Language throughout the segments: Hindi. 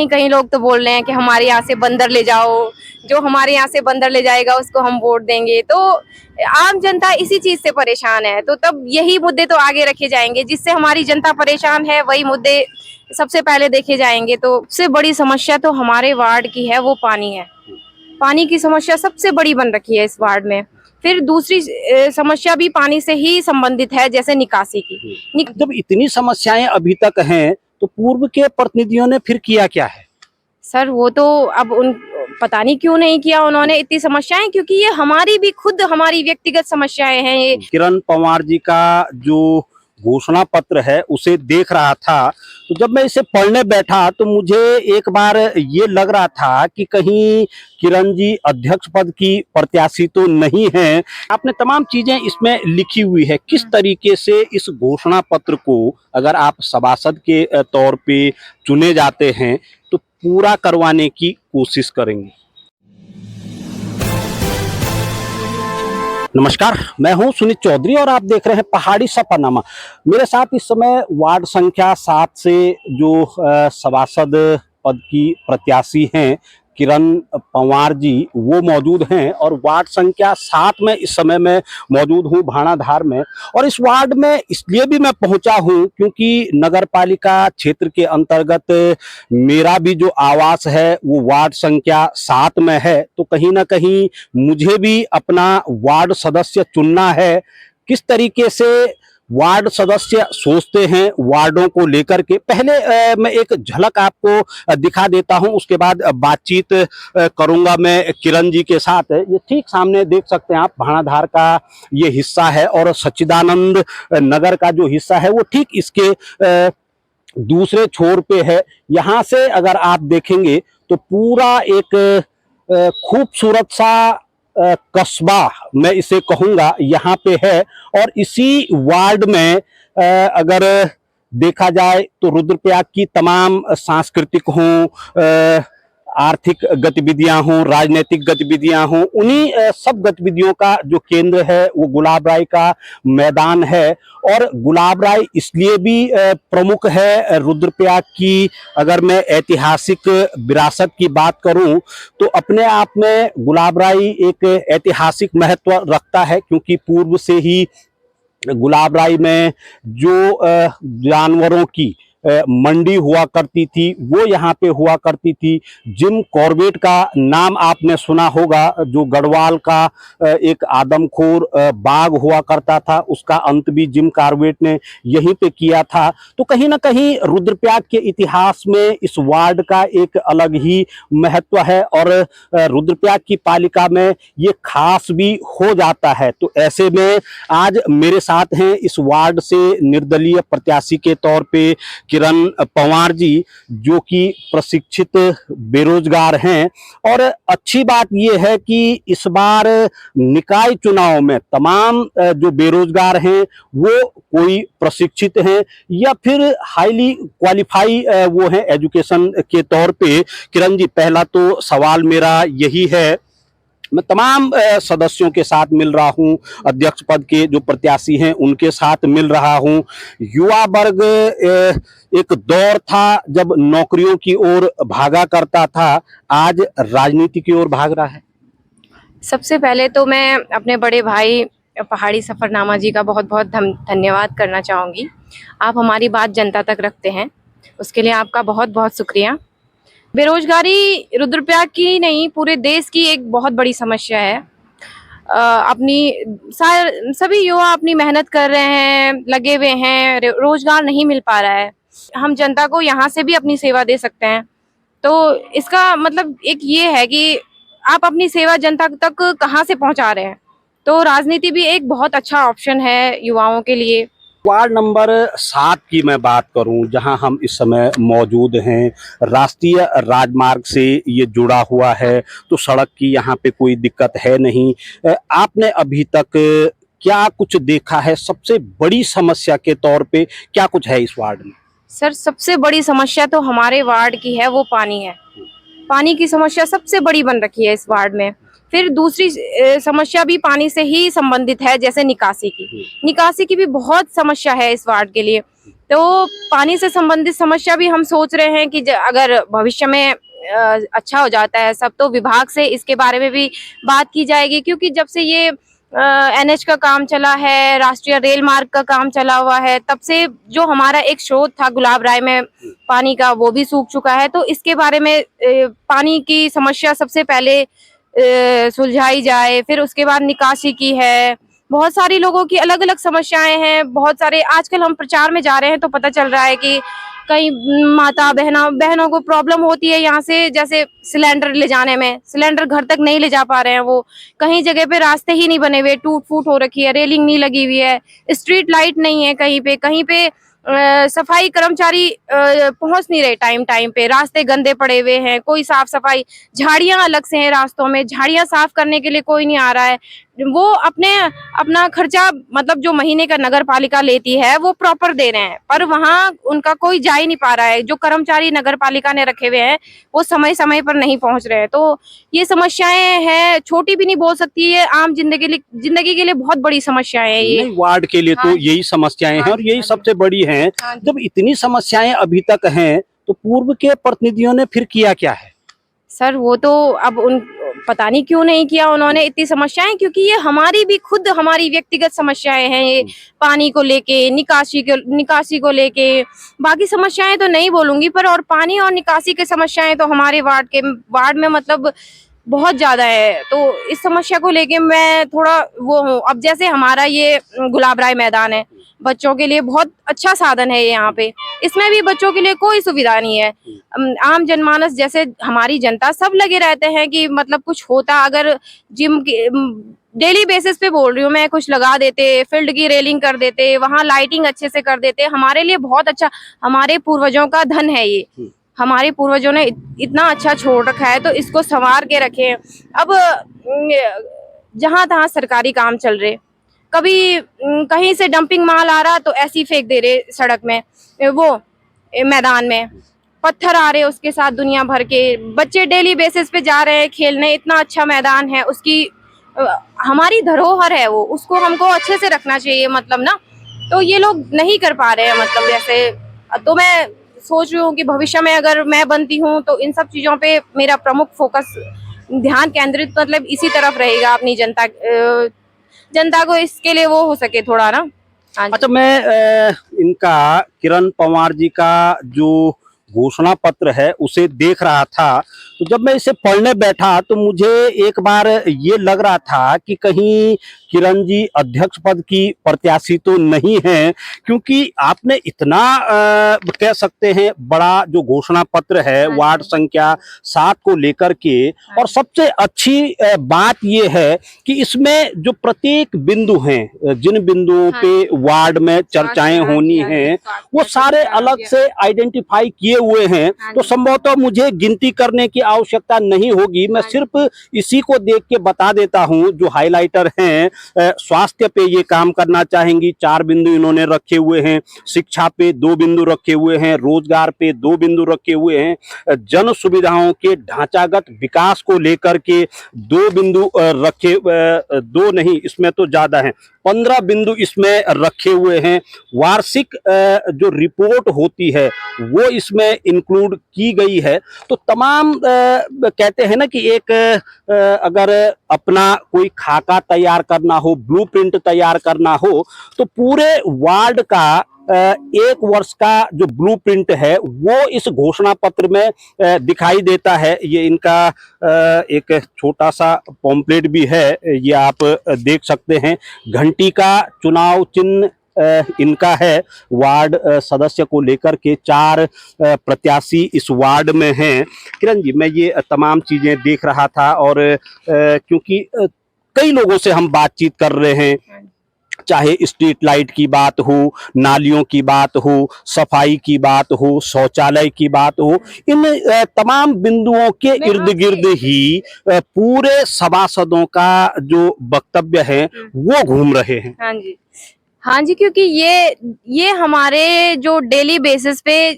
कहीं कहीं लोग तो बोल रहे हैं कि हमारे यहाँ से बंदर ले जाओ, जो हमारे यहाँ से बंदर ले जाएगा उसको हम वोट देंगे। तो आम जनता इसी चीज से परेशान है, तो तब यही मुद्दे तो आगे रखे जाएंगे जिससे हमारी जनता परेशान है, वही मुद्दे सबसे पहले देखे जाएंगे। तो सबसे बड़ी समस्या तो हमारे वार्ड की है, वो पानी है। पानी की समस्या सबसे बड़ी बन रखी है इस वार्ड में। फिर दूसरी समस्या भी पानी से ही संबंधित है, जैसे निकासी की। जब इतनी समस्याएं अभी तक हैं तो पूर्व के प्रतिनिधियों ने फिर किया क्या है? सर वो तो अब उन पता नहीं क्यों नहीं किया उन्होंने इतनी समस्याएं, क्योंकि ये हमारी भी खुद हमारी व्यक्तिगत समस्याएं हैं। ये किरण पंवार जी का जो घोषणा पत्र है उसे देख रहा था, तो जब मैं इसे पढ़ने बैठा तो मुझे एक बार ये लग रहा था कि कहीं किरण जी अध्यक्ष पद की प्रत्याशी तो नहीं है। आपने तमाम चीजें इसमें लिखी हुई है, किस तरीके से इस घोषणा पत्र को अगर आप सभासद के तौर पे चुने जाते हैं तो पूरा करवाने की कोशिश करेंगे? नमस्कार, मैं हूं सुनीत चौधरी और आप देख रहे हैं पहाड़ी सफरनामा। मेरे साथ इस समय वार्ड संख्या 7 से जो सभासद पद की प्रत्याशी हैं किरण पंवार जी, वो मौजूद हैं। और वार्ड संख्या 7 में इस समय मैं मौजूद हूं, भाणाधार में। और इस वार्ड में इसलिए भी मैं पहुंचा हूं क्योंकि नगर पालिका क्षेत्र के अंतर्गत मेरा भी जो आवास है वो वार्ड संख्या 7 में है। तो कहीं ना कहीं मुझे भी अपना वार्ड सदस्य चुनना है। किस तरीके से वार्ड सदस्य सोचते हैं वार्डों को लेकर के, पहले मैं एक झलक आपको दिखा देता हूं, उसके बाद बातचीत करूंगा मैं किरण जी के साथ। ये ठीक सामने देख सकते हैं आप, भाणाधार का ये हिस्सा है और सच्चिदानंद नगर का जो हिस्सा है वो ठीक इसके दूसरे छोर पे है। यहाँ से अगर आप देखेंगे तो पूरा एक खूबसूरत सा कस्बा मैं इसे कहूँगा यहाँ पे है। और इसी वार्ड में अगर देखा जाए तो रुद्रप्रयाग की तमाम सांस्कृतिक हों, आर्थिक गतिविधियां हों, राजनीतिक गतिविधियां हों, उन्हीं सब गतिविधियों का जो केंद्र है वो गुलाबराय का मैदान है। और गुलाबराय इसलिए भी प्रमुख है रुद्रप्रयाग की। अगर मैं ऐतिहासिक विरासत की बात करूं तो अपने आप में गुलाबराय एक ऐतिहासिक महत्व रखता है, क्योंकि पूर्व से ही गुलाबराय में जो जानवरों की मंडी हुआ करती थी वो यहाँ पे हुआ करती थी। जिम कॉर्बेट का नाम आपने सुना होगा, जो गढ़वाल का एक आदमखोर बाघ हुआ करता था, उसका अंत भी जिम कॉर्बेट ने यहीं पे किया था। तो कहीं ना कहीं रुद्रप्रयाग के इतिहास में इस वार्ड का एक अलग ही महत्व है और रुद्रप्रयाग की पालिका में ये खास भी हो जाता है। तो ऐसे में आज मेरे साथ हैं इस वार्ड से निर्दलीय प्रत्याशी के तौर पे किरण पंवार जी, जो कि प्रशिक्षित बेरोजगार हैं। और अच्छी बात यह है कि इस बार निकाय चुनाव में तमाम जो बेरोजगार हैं वो कोई प्रशिक्षित हैं या फिर हाईली क्वालिफाई वो हैं एजुकेशन के तौर पे। किरण जी, पहला तो सवाल मेरा यही है, मैं तमाम सदस्यों के साथ मिल रहा हूं, अध्यक्ष पद के जो प्रत्याशी हैं उनके साथ मिल रहा हूं। युवा वर्ग एक दौर था जब नौकरियों की ओर भागा करता था, आज राजनीति की ओर भाग रहा है। सबसे पहले तो मैं अपने बड़े भाई पहाड़ी सफरनामा जी का बहुत बहुत धन्यवाद करना चाहूँगी। आप हमारी बात जनता तक रखते हैं, उसके लिए आपका बहुत बहुत शुक्रिया। बेरोजगारी रुद्रप्रयाग की नहीं, पूरे देश की एक बहुत बड़ी समस्या है। सभी युवा अपनी मेहनत कर रहे हैं, लगे हुए हैं, रोजगार नहीं मिल पा रहा है। हम जनता को यहाँ से भी अपनी सेवा दे सकते हैं। तो इसका मतलब एक ये है कि आप अपनी सेवा जनता तक कहाँ से पहुँचा रहे हैं। तो राजनीति भी एक बहुत अच्छा ऑप्शन है युवाओं के लिए। वार्ड नंबर 7 की मैं बात करूं, जहां हम इस समय मौजूद हैं, राष्ट्रीय राजमार्ग से ये जुड़ा हुआ है, तो सड़क की यहाँ पे कोई दिक्कत है नहीं। आपने अभी तक क्या कुछ देखा है, सबसे बड़ी समस्या के तौर पे क्या कुछ है इस वार्ड में? सर सबसे बड़ी समस्या तो हमारे वार्ड की है, वो पानी है। पानी की समस्या सबसे बड़ी बन रखी है इस वार्ड में। फिर दूसरी समस्या भी पानी से ही संबंधित है, जैसे निकासी की भी बहुत समस्या है इस वार्ड के लिए। तो पानी से संबंधित समस्या भी हम सोच रहे हैं कि अगर भविष्य में अच्छा हो जाता है सब, तो विभाग से इसके बारे में भी बात की जाएगी, क्योंकि जब से ये एनएच का काम चला है, राष्ट्रीय रेल मार्ग का काम चला हुआ है, तब से जो हमारा एक स्रोत था गुलाब राय में पानी का, वो भी सूख चुका है। तो इसके बारे में पानी की समस्या सबसे पहले सुलझाई जाए, फिर उसके बाद निकासी की है। बहुत सारी लोगों की अलग अलग समस्याएं हैं, बहुत सारे आजकल हम प्रचार में जा रहे हैं तो पता चल रहा है कि कई माता बहनों को प्रॉब्लम होती है यहाँ से, जैसे सिलेंडर ले जाने में, सिलेंडर घर तक नहीं ले जा पा रहे हैं वो, कहीं जगह पे रास्ते ही नहीं बने हुए, टूट फूट हो रखी है, रेलिंग नहीं लगी हुई है, स्ट्रीट लाइट नहीं है, कहीं पे सफाई कर्मचारी पहुंच नहीं रहे टाइम पे, रास्ते गंदे पड़े हुए हैं, कोई साफ सफाई, झाड़ियां अलग से हैं रास्तों में, झाड़ियां साफ करने के लिए कोई नहीं आ रहा है। वो अपना खर्चा मतलब जो महीने का नगर पालिका लेती है वो प्रॉपर दे रहे हैं, पर वहाँ उनका कोई जा ही नहीं पा रहा है। जो कर्मचारी नगर पालिका ने रखे हुए हैं वो समय समय पर नहीं पहुंच रहे हैं। तो ये समस्याएं हैं, छोटी भी नहीं बोल सकती है, आम जिंदगी के लिए बहुत बड़ी समस्याएं हैं ये। नहीं, वार्ड के लिए तो हाँ। यही समस्याएं हैं हाँ और जी, यही हाँ जी। सबसे बड़ी हैं। हाँ जी। जब इतनी समस्याएं अभी तक हैं तो पूर्व के प्रतिनिधियों ने फिर किया क्या है? सर वो तो अब उन पता नहीं क्यों नहीं किया उन्होंने इतनी समस्याएं, क्योंकि ये हमारी व्यक्तिगत समस्याएं हैं, ये पानी को लेके, निकासी को लेके। बाकी समस्याएं तो नहीं बोलूंगी, पर और पानी और निकासी की समस्याएं तो हमारे वार्ड में मतलब बहुत ज्यादा है। तो इस समस्या को लेके मैं थोड़ा वो हूँ। अब जैसे हमारा ये गुलाब राय मैदान है, बच्चों के लिए बहुत अच्छा साधन है ये यहाँ पे, इसमें भी बच्चों के लिए कोई सुविधा नहीं है। आम जनमानस जैसे हमारी जनता सब लगे रहते हैं कि मतलब कुछ होता, अगर जिम के डेली बेसिस पे बोल रही हूँ मैं, कुछ लगा देते, फील्ड की रेलिंग कर देते, वहाँ लाइटिंग अच्छे से कर देते, हमारे लिए बहुत अच्छा। हमारे पूर्वजों का धन है ये, हमारे पूर्वजों ने इतना अच्छा छोड़ रखा है, तो इसको संवार के रखें। अब जहां तहां सरकारी काम चल रहे, कभी कहीं से डंपिंग माल आ रहा तो ऐसे ही फेंक दे रहे सड़क में, वो मैदान में पत्थर आ रहे, उसके साथ दुनिया भर के बच्चे डेली बेसिस पे जा रहे हैं खेलने। इतना अच्छा मैदान है, उसकी हमारी धरोहर है वो, उसको हमको अच्छे से रखना चाहिए मतलब ना। तो ये लोग नहीं कर पा रहे हैं मतलब जैसे। तो मैं सोच रही हूँ कि भविष्य में अगर मैं बनती हूँ तो इन सब चीजों पे मेरा प्रमुख फोकस, ध्यान केंद्रित मतलब इसी तरफ रहेगा, अपनी जनता को इसके लिए वो हो सके थोड़ा ना। हाँ जी। अच्छा, मैं इनका किरण पंवार जी का जो घोषणा पत्र है उसे देख रहा था, तो जब मैं इसे पढ़ने बैठा तो मुझे एक बार ये लग रहा था कि कहीं किरण जी अध्यक्ष पद की प्रत्याशी तो नहीं है, क्योंकि आपने इतना कह सकते हैं बड़ा जो घोषणा पत्र है वार्ड संख्या 7 को लेकर के, और सबसे अच्छी बात ये है कि इसमें जो प्रत्येक बिंदु हैं, जिन बिंदुओं पे वार्ड में चर्चाएं होनी हैं, वो सारे अलग से आइडेंटिफाई किए हुए हैं। तो संभवतः मुझे गिनती करने की आवश्यकता नहीं होगी, मैं सिर्फ इसी को देख के बता देता हूं। जो हाइलाइटर हैं, स्वास्थ्य पे ये काम करना चाहेंगी, 4 बिंदु इन्होंने रखे हुए हैं, शिक्षा पे 2 बिंदु रखे हुए हैं, रोजगार पे 2 बिंदु रखे हुए हैं, जन सुविधाओं के ढांचागत विकास को लेकर के 2 बिंदु रखे, 2 नहीं इसमें तो ज्यादा है, 15 बिंदु इसमें रखे हुए हैं। वार्षिक जो रिपोर्ट होती है वो इसमें इंक्लूड की गई है। तो तमाम कहते हैं ना कि एक अगर अपना कोई खाका तैयार करना हो, ब्लूप्रिंट तैयार करना हो, तो पूरे वार्ड का 1 वर्ष का जो ब्लूप्रिंट है वो इस घोषणा पत्र में दिखाई देता है। ये इनका एक छोटा सा पॉम्पलेट भी है, ये आप देख सकते हैं। घंटी का चुनाव चिन्ह इनका है। वार्ड सदस्य को लेकर के 4 प्रत्याशी इस वार्ड में हैं। किरण जी, मैं ये तमाम चीजें देख रहा था और क्योंकि कई लोगों से हम बातचीत कर रहे हैं, चाहे स्ट्रीट लाइट की बात हो, नालियों की बात हो, सफाई की बात हो, शौचालय की बात हो, इन तमाम बिंदुओं के इर्द गिर्द ही पूरे सभासदों का जो वक्तव्य है वो घूम रहे हैं। हाँ जी, हाँ जी, क्योंकि ये हमारे जो डेली बेसिस पे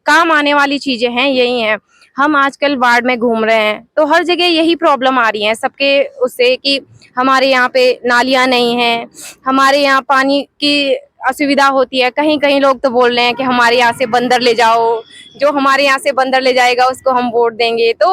काम आने वाली चीजें हैं, यही हैं। हम आजकल वार्ड में घूम रहे हैं तो हर जगह यही प्रॉब्लम आ रही है सबके उससे, कि हमारे यहाँ पे नालियाँ नहीं हैं, हमारे यहाँ पानी की असुविधा होती है। कहीं कहीं लोग तो बोल रहे हैं कि हमारे यहाँ से बंदर ले जाओ, जो हमारे यहाँ से बंदर ले जाएगा उसको हम वोट देंगे। तो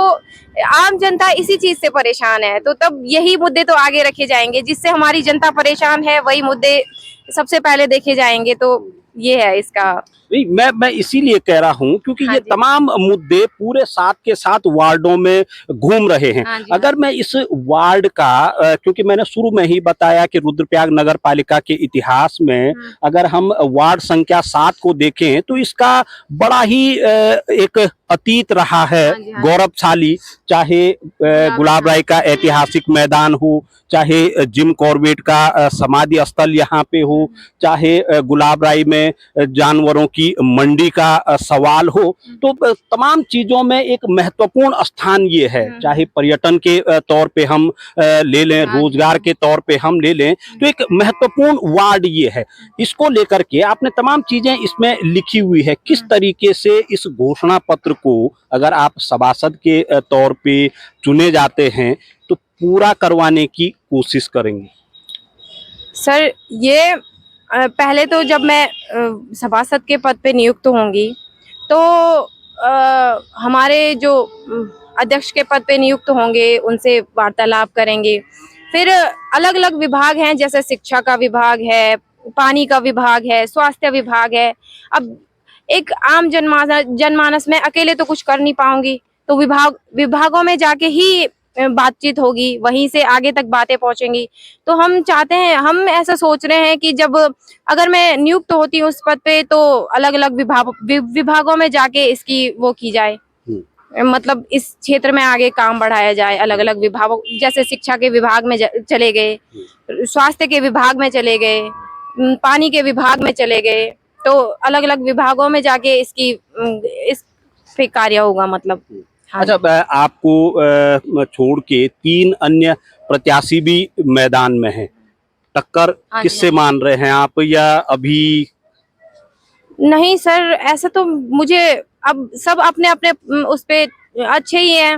आम जनता इसी चीज से परेशान है, तो तब यही मुद्दे तो आगे रखे जाएंगे, जिससे हमारी जनता परेशान है वही मुद्दे सबसे पहले देखे जाएंगे। तो ये है इसका। नहीं, मैं इसीलिए कह रहा हूँ क्योंकि हाँ ये जी। तमाम मुद्दे पूरे 7 के 7 वार्डों में घूम रहे हैं। हाँ जी, अगर मैं इस वार्ड का क्योंकि मैंने शुरू में ही बताया कि रुद्रप्रयाग नगर पालिका के इतिहास में अगर हम वार्ड संख्या 7 को देखें तो इसका बड़ा ही एक अतीत रहा है, हाँ जी, हाँ जी। गौरवशाली। चाहे गुलाब राय का ऐतिहासिक मैदान हो, चाहे जिम कॉर्बेट का समाधि स्थल यहाँ पे हो, चाहे गुलाब राय में जानवरों की मंडी का सवाल हो, तो तमाम चीजों में एक महत्वपूर्ण स्थान ये है। चाहे पर्यटन के तौर पे हम ले लें, रोजगार के तौर पे हम ले लें, तो एक महत्वपूर्ण वार्ड ये है। इसको लेकर के आपने तमाम चीजें इसमें लिखी हुई है। किस तरीके से इस घोषणा पत्र को अगर आप सभासद के तौर पे चुने जाते हैं तो पूरा करवाने की कोशिश करेंगे? सर ये पहले तो जब मैं सभासद के पद पे नियुक्त होंगी तो हमारे जो अध्यक्ष के पद पे नियुक्त होंगे उनसे वार्तालाप करेंगे। फिर अलग अलग विभाग हैं, जैसे शिक्षा का विभाग है, पानी का विभाग है, स्वास्थ्य विभाग है। अब एक आम जनमानस में अकेले तो कुछ कर नहीं पाऊंगी, तो विभागों में जाके ही बातचीत होगी, वहीं से आगे तक बातें पहुंचेंगी। तो हम चाहते हैं, हम ऐसा सोच रहे हैं कि जब अगर मैं नियुक्त होती हूँ उस पद पे तो अलग अलग विभागों में जाके इसकी वो की जाए, मतलब इस क्षेत्र में आगे काम बढ़ाया जाए। अलग अलग विभागों, जैसे शिक्षा के विभाग में चले गए, स्वास्थ्य के विभाग में चले गए, पानी के विभाग में चले गए, तो अलग अलग विभागों में जाके इस पे कार्य होगा मतलब। हाँ। अच्छा, आपको छोड़ के 3 अन्य प्रत्याशी भी मैदान में हैं, टक्कर हाँ जी, किससे हाँ। मान रहे हैं आप, या अभी? नहीं सर, ऐसा तो मुझे, अब सब अपने अपने उस पे अच्छे ही हैं।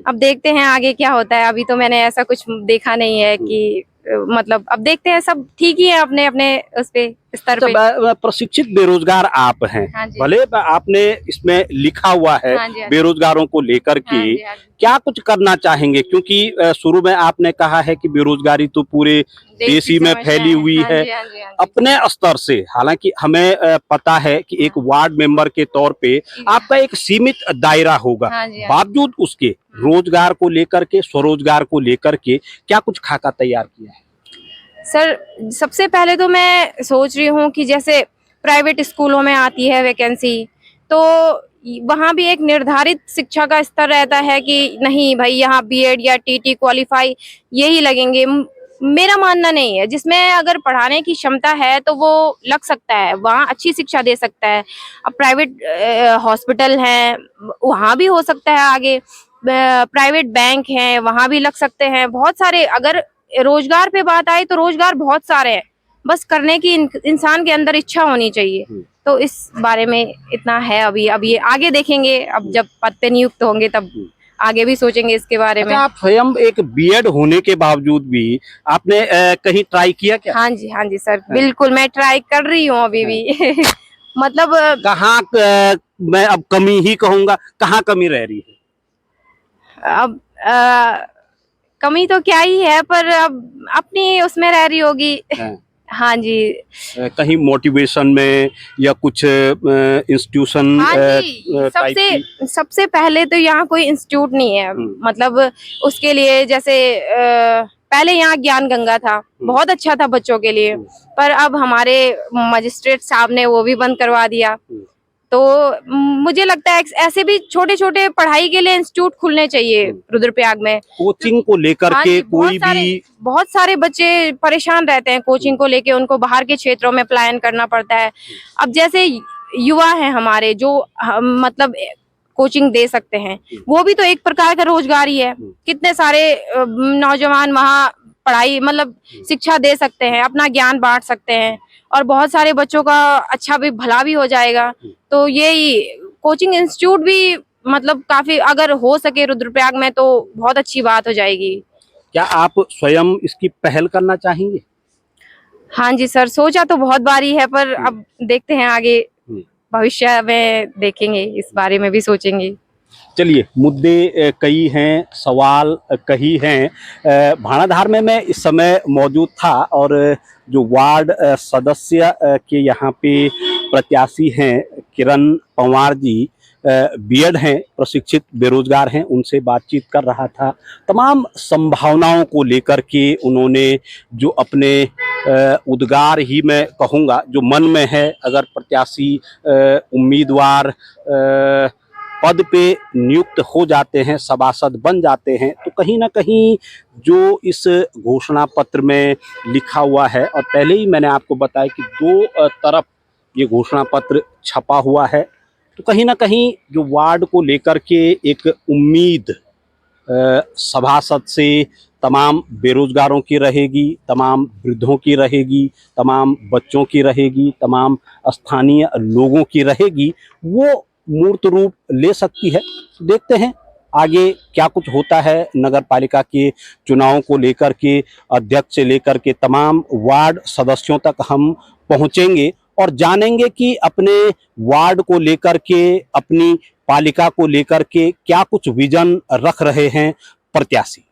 अब देखते हैं आगे क्या होता है। अभी तो मैंने ऐसा कुछ देखा नहीं है कि मतलब अब देखते हैं, सब ठीक ही है अपने अपने उस पे स्तर पे। प्रशिक्षित बेरोजगार आप हैं। हाँ जी। भले आपने इसमें लिखा हुआ है हाँ जी, हाँ जी। बेरोजगारों को लेकर के, हाँ जी, हाँ जी। क्या कुछ करना चाहेंगे? क्योंकि शुरू में आपने कहा है कि बेरोजगारी तो पूरे देश ही में फैली हुई हाँ है। जी, हाँ जी, हाँ जी। अपने स्तर से, हालांकि हमें पता है कि एक वार्ड मेंबर के तौर पे आपका एक सीमित दायरा होगा, हाँ जी, हाँ जी। बावजूद उसके रोजगार को लेकर के, स्वरोजगार को लेकर के क्या कुछ खाका तैयार किया है? सर सबसे पहले तो मैं सोच रही हूँ कि जैसे प्राइवेट स्कूलों में आती है वैकेंसी, तो वहाँ भी एक निर्धारित शिक्षा का स्तर रहता है कि नहीं भाई यहाँ बीएड या टीटी क्वालिफाई यही लगेंगे। मेरा मानना नहीं है, जिसमें अगर पढ़ाने की क्षमता है तो वो लग सकता है, वहाँ अच्छी शिक्षा दे सकता है। अब प्राइवेट हॉस्पिटल हैं, वहाँ भी हो सकता है आगे। प्राइवेट बैंक हैं, वहाँ भी लग सकते हैं। बहुत सारे, अगर रोजगार पे बात आई तो रोजगार बहुत सारे हैं, बस करने की इंसान के अंदर इच्छा होनी चाहिए। तो इस बारे में इतना है अभी। अब ये आगे देखेंगे, अब जब पद पे नियुक्त होंगे तब आगे भी सोचेंगे इसके बारे में। अच्छा, आप स्वयं एक बीएड होने के बावजूद भी आपने कहीं ट्राई किया क्या? हाँ जी सर, बिल्कुल मैं ट्राई कर रही हूँ अभी भी। मतलब कहाँ मैं अब कमी ही कहूंगा, कहाँ कमी रह रही है? अब कमी तो क्या ही है, पर अब अपनी उसमें रह रही होगी। हाँ जी। कहीं मोटिवेशन में या कुछ इंस्टीट्यूशन हाँ जी, सबसे पहले तो यहाँ कोई इंस्टीट्यूट नहीं है। मतलब उसके लिए जैसे पहले यहाँ ज्ञान गंगा था, बहुत अच्छा था बच्चों के लिए, पर अब हमारे मजिस्ट्रेट साहब ने वो भी बंद करवा दिया। तो मुझे लगता है ऐसे भी छोटे छोटे पढ़ाई के लिए इंस्टीट्यूट खुलने चाहिए रुद्रप्रयाग में। कोचिंग को लेकर के कोई भी, बहुत सारे बच्चे परेशान रहते हैं कोचिंग को लेके, उनको बाहर के क्षेत्रों में पलायन करना पड़ता है। अब जैसे युवा हैं हमारे जो मतलब कोचिंग दे सकते हैं, वो भी तो एक प्रकार का रोजगार ही है। कितने सारे नौजवान वहाँ पढ़ाई मतलब शिक्षा दे सकते हैं, अपना ज्ञान बांट सकते हैं, और बहुत सारे बच्चों का अच्छा भी भला भी हो जाएगा। तो यही कोचिंग इंस्टीट्यूट भी मतलब काफी अगर हो सके रुद्रप्रयाग में तो बहुत अच्छी बात हो जाएगी। क्या आप स्वयं इसकी पहल करना चाहेंगे? हाँ जी सर, सोचा तो बहुत बारी है, पर अब देखते हैं आगे हम्म। भविष्य में देखेंगे, इस बारे में भी सोचेंगे। चलिए, मुद्दे कई हैं, सवाल कई हैं। भाणाधार में मैं इस समय मौजूद था और जो वार्ड सदस्य के यहाँ पे प्रत्याशी हैं किरण पंवार जी, बीएड हैं, प्रशिक्षित बेरोजगार हैं, उनसे बातचीत कर रहा था। तमाम संभावनाओं को लेकर के उन्होंने जो अपने उद्गार ही मैं कहूँगा जो मन में है, अगर प्रत्याशी उम्मीदवार पद पे नियुक्त हो जाते हैं, सभासद बन जाते हैं, तो कहीं ना कहीं जो इस घोषणा पत्र में लिखा हुआ है, और पहले ही मैंने आपको बताया कि दो तरफ ये घोषणा पत्र छपा हुआ है, तो कहीं ना कहीं जो वार्ड को लेकर के एक उम्मीद सभासद से तमाम बेरोजगारों की रहेगी, तमाम वृद्धों की रहेगी, तमाम बच्चों की रहेगी, तमाम स्थानीय लोगों की रहेगी, वो मूर्त रूप ले सकती है। देखते हैं आगे क्या कुछ होता है। नगर पालिका के चुनावों को लेकर के अध्यक्ष से लेकर के तमाम वार्ड सदस्यों तक हम पहुंचेंगे और जानेंगे कि अपने वार्ड को लेकर के, अपनी पालिका को लेकर के क्या कुछ विजन रख रहे हैं प्रत्याशी।